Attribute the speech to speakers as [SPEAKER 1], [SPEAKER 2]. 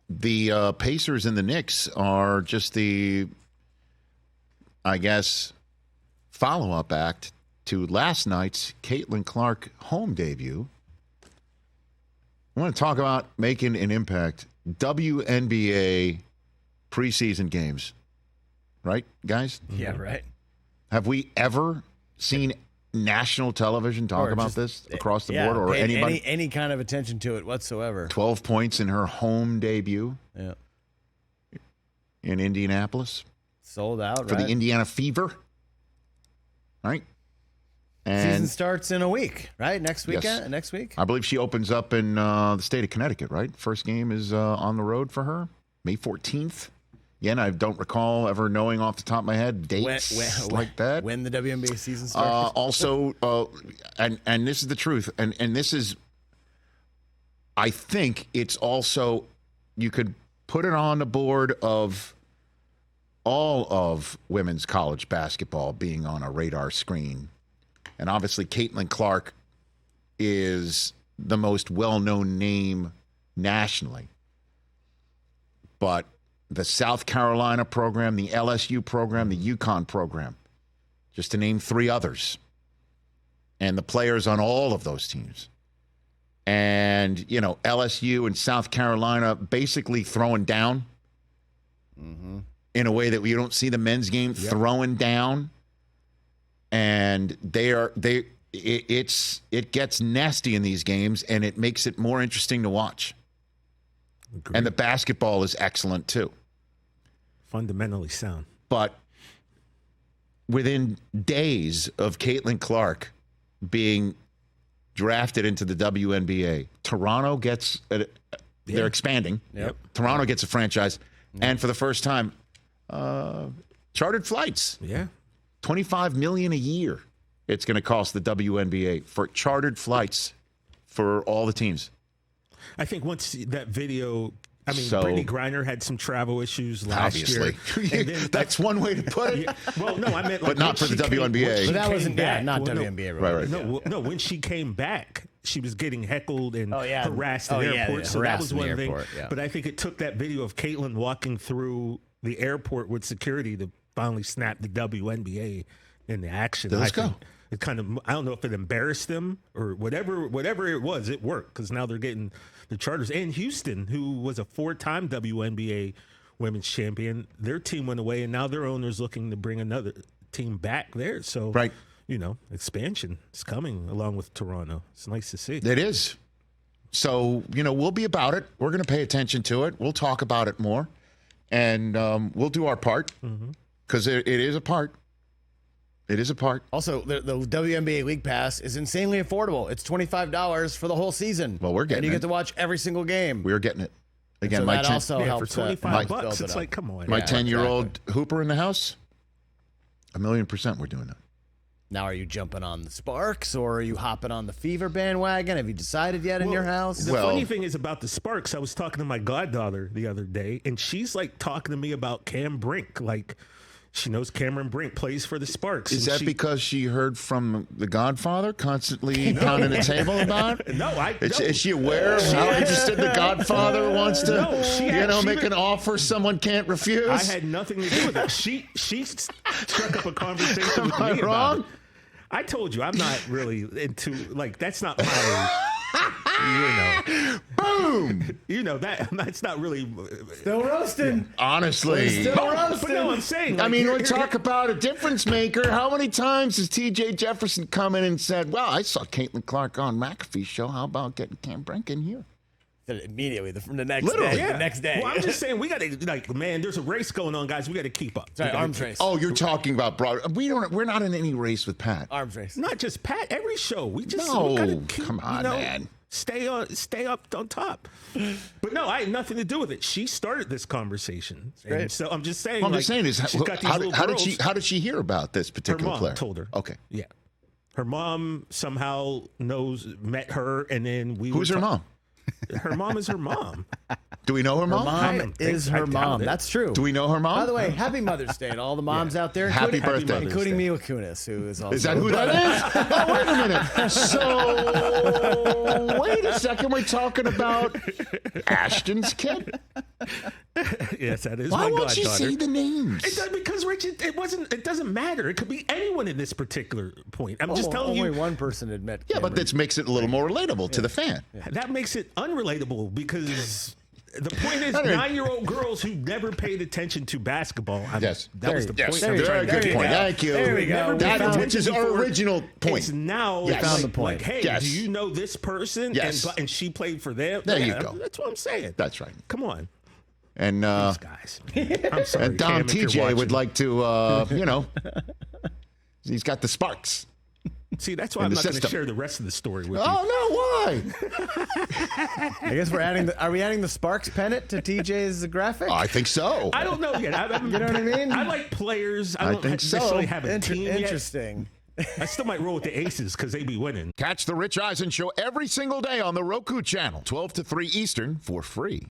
[SPEAKER 1] the Pacers and the Knicks are just the, I guess, follow-up act to last night's Caitlin Clark home debut. I want to talk about making an impact. WNBA preseason games. Right, guys?
[SPEAKER 2] Yeah, right.
[SPEAKER 1] Have we ever seen national television talk about this across the board, or anybody?
[SPEAKER 2] Any kind of attention to it whatsoever.
[SPEAKER 1] 12 points in her home debut.
[SPEAKER 2] Yeah.
[SPEAKER 1] In Indianapolis.
[SPEAKER 2] Sold out,
[SPEAKER 1] for
[SPEAKER 2] right?
[SPEAKER 1] the Indiana Fever. Right?
[SPEAKER 2] And season starts in a week, right? Next weekend?
[SPEAKER 1] Yes.
[SPEAKER 2] Next week?
[SPEAKER 1] I believe she opens up in the state of Connecticut, right? First game is on the road for her, May 14th. Again, I don't recall ever knowing off the top of my head dates like that.
[SPEAKER 2] When the WNBA season starts.
[SPEAKER 1] Also, and this is the truth, and this is, I think it's also, you could put it on the board of all of women's college basketball being on a radar screen. And obviously, Caitlin Clark is the most well-known name nationally. But the South Carolina program, the LSU program, the UConn program, just to name three others. And the players on all of those teams. And, you know, LSU and South Carolina basically throwing down in a way that we don't see the men's game throwing down. And it gets nasty in these games, and it makes it more interesting to watch.
[SPEAKER 3] Agreed.
[SPEAKER 1] And the basketball is excellent too.
[SPEAKER 3] Fundamentally sound.
[SPEAKER 1] But within days of Caitlin Clark being drafted into the WNBA, Toronto gets they're expanding.
[SPEAKER 2] Yep.
[SPEAKER 1] Toronto gets a franchise, and for the first time, chartered flights.
[SPEAKER 3] Yeah.
[SPEAKER 1] $25 million a year it's going to cost the WNBA for chartered flights for all the teams.
[SPEAKER 3] I think once that video, I mean, Brittany Griner had some travel issues last year.
[SPEAKER 1] Obviously. That's one way to put it.
[SPEAKER 3] Yeah, well, no, I meant like,
[SPEAKER 1] but not for the WNBA.
[SPEAKER 2] But that wasn't bad. Not WNBA.
[SPEAKER 1] Right.
[SPEAKER 3] No, when she came back, she was getting heckled and harassed at the airport. So that was one thing.
[SPEAKER 2] Yeah.
[SPEAKER 3] But I think it took that video of Caitlin walking through the airport with security to finally snap the WNBA into action.
[SPEAKER 1] Let's go.
[SPEAKER 3] It kind of, I don't know if it embarrassed them or whatever it was, it worked because now they're getting the charters. And Houston, who was a 4-time WNBA women's champion, their team went away, and now their owner's looking to bring another team back there. So, you know, expansion is coming along with Toronto. It's nice to see.
[SPEAKER 1] It is. So, you know, we'll be about it. We're going to pay attention to it. We'll talk about it more. And we'll do our part because it is a part. It is a part.
[SPEAKER 2] Also, the WNBA League Pass is insanely affordable. It's $25 for the whole season.
[SPEAKER 1] Well, we're getting it.
[SPEAKER 2] And you get to watch every single game.
[SPEAKER 1] We're getting it. Again,
[SPEAKER 2] so
[SPEAKER 1] my
[SPEAKER 2] that also helps
[SPEAKER 3] for $25. It's like, come on.
[SPEAKER 1] My 10-year-old hooper in the house, 1,000,000% we're doing that.
[SPEAKER 2] Now, are you jumping on the Sparks or are you hopping on the Fever bandwagon? Have you decided yet in your house?
[SPEAKER 3] The funny thing is about the Sparks, I was talking to my goddaughter the other day, and she's like talking to me about Cam Brink. Like, she knows Cameron Brink plays for the Sparks.
[SPEAKER 1] Is that because she heard from The Godfather constantly pounding the table about it?
[SPEAKER 3] No,
[SPEAKER 1] Is she aware of how interested The Godfather wants to, make an offer someone can't refuse?
[SPEAKER 3] I had nothing to do with it. She struck up a conversation with me about it. I told you, I'm not really into, like, that's not my,
[SPEAKER 1] Boom!
[SPEAKER 3] That's not really.
[SPEAKER 2] Still roasting.
[SPEAKER 1] Honestly.
[SPEAKER 2] Still roasting.
[SPEAKER 3] But no, I'm saying. Like,
[SPEAKER 1] I mean, we talk about a difference maker. How many times has T.J. Jefferson come in and said, well, I saw Caitlin Clark on McAfee's show. How about getting Cam Brink in here?
[SPEAKER 2] Immediately, from the next
[SPEAKER 1] Literally.
[SPEAKER 2] day.
[SPEAKER 1] Yeah.
[SPEAKER 2] The next day.
[SPEAKER 3] Well, I'm just saying, we got to, like, man, there's a race going on, guys. We got to keep up.
[SPEAKER 2] Sorry, arms race.
[SPEAKER 1] Oh, you're talking about broad. We're not in any race with Pat.
[SPEAKER 2] Arms race.
[SPEAKER 3] Not just Pat. Every show. We just
[SPEAKER 1] come on, man.
[SPEAKER 3] Stay up on top. But no, I had nothing to do with it. She started this conversation. And so I'm just saying.
[SPEAKER 1] What I'm just saying is, how did she hear about this particular
[SPEAKER 3] player? Her mom told her.
[SPEAKER 1] Okay.
[SPEAKER 3] Yeah. Her mom somehow met her, and then we.
[SPEAKER 1] Who's her mom?
[SPEAKER 3] Her mom is her mom.
[SPEAKER 1] Do we know her
[SPEAKER 2] Her
[SPEAKER 1] mom?
[SPEAKER 2] mom is her
[SPEAKER 3] I doubt
[SPEAKER 2] mom.
[SPEAKER 3] it.
[SPEAKER 2] That's true.
[SPEAKER 1] Do we know her mom?
[SPEAKER 2] By the way, happy Mother's Day to all the moms out there.
[SPEAKER 1] Happy
[SPEAKER 2] including-
[SPEAKER 1] birthday.
[SPEAKER 2] Including Mila Kunis, who is also...
[SPEAKER 1] Is that who that is? Oh, wait a minute. So, wait a second. We're talking about Ashton's kid.
[SPEAKER 3] Yes, that is
[SPEAKER 1] Why
[SPEAKER 3] my
[SPEAKER 1] won't you
[SPEAKER 3] goddaughter.
[SPEAKER 1] say the names?
[SPEAKER 3] It does, because Rich, it doesn't matter. It could be anyone in this particular point. I'm just telling
[SPEAKER 2] only
[SPEAKER 3] you.
[SPEAKER 2] one person admit.
[SPEAKER 1] Yeah, but this makes it a little more relatable to the fan.
[SPEAKER 3] That makes it unrelatable because the point is
[SPEAKER 1] Okay.
[SPEAKER 3] 9-year-old girls who never paid attention to basketball.
[SPEAKER 1] Yes.
[SPEAKER 3] That was the
[SPEAKER 1] Yes.
[SPEAKER 3] point.
[SPEAKER 2] There you
[SPEAKER 1] Very
[SPEAKER 2] go.
[SPEAKER 1] good
[SPEAKER 2] There you
[SPEAKER 1] point.
[SPEAKER 2] go.
[SPEAKER 1] Thank you.
[SPEAKER 2] There we go.
[SPEAKER 3] Never
[SPEAKER 1] That,
[SPEAKER 3] paid
[SPEAKER 1] which is
[SPEAKER 3] attention
[SPEAKER 1] our
[SPEAKER 3] before.
[SPEAKER 1] original point.
[SPEAKER 3] It's now
[SPEAKER 1] Yes.
[SPEAKER 2] Found the
[SPEAKER 3] like,
[SPEAKER 2] point.
[SPEAKER 3] hey,
[SPEAKER 1] Yes.
[SPEAKER 3] do you know this person?
[SPEAKER 1] Yes.
[SPEAKER 3] And she played for them.
[SPEAKER 1] There you
[SPEAKER 3] Yeah,
[SPEAKER 1] go.
[SPEAKER 3] That's what I'm saying.
[SPEAKER 1] That's right.
[SPEAKER 3] Come on,
[SPEAKER 1] And
[SPEAKER 3] these guys. I'm sorry,
[SPEAKER 1] and Dom
[SPEAKER 3] Cam, if you're
[SPEAKER 1] TJ would
[SPEAKER 3] watching.
[SPEAKER 1] like to, he's got the sparks.
[SPEAKER 3] See, that's why
[SPEAKER 1] in
[SPEAKER 3] I'm
[SPEAKER 1] the
[SPEAKER 3] not going to
[SPEAKER 1] system.
[SPEAKER 3] share the rest of the story with you.
[SPEAKER 1] Oh no, why?
[SPEAKER 2] I guess we're adding. Are we adding the Sparks pennant to TJ's graphic?
[SPEAKER 1] I think so.
[SPEAKER 3] I don't know yet.
[SPEAKER 2] You know what I mean?
[SPEAKER 3] I like players. I don't
[SPEAKER 1] think so.
[SPEAKER 3] necessarily have a team yet.
[SPEAKER 2] Interesting.
[SPEAKER 3] I still might roll with the Aces because they be winning.
[SPEAKER 1] Catch the Rich Eisen Show every single day on the Roku channel, 12 to 3 Eastern, for free.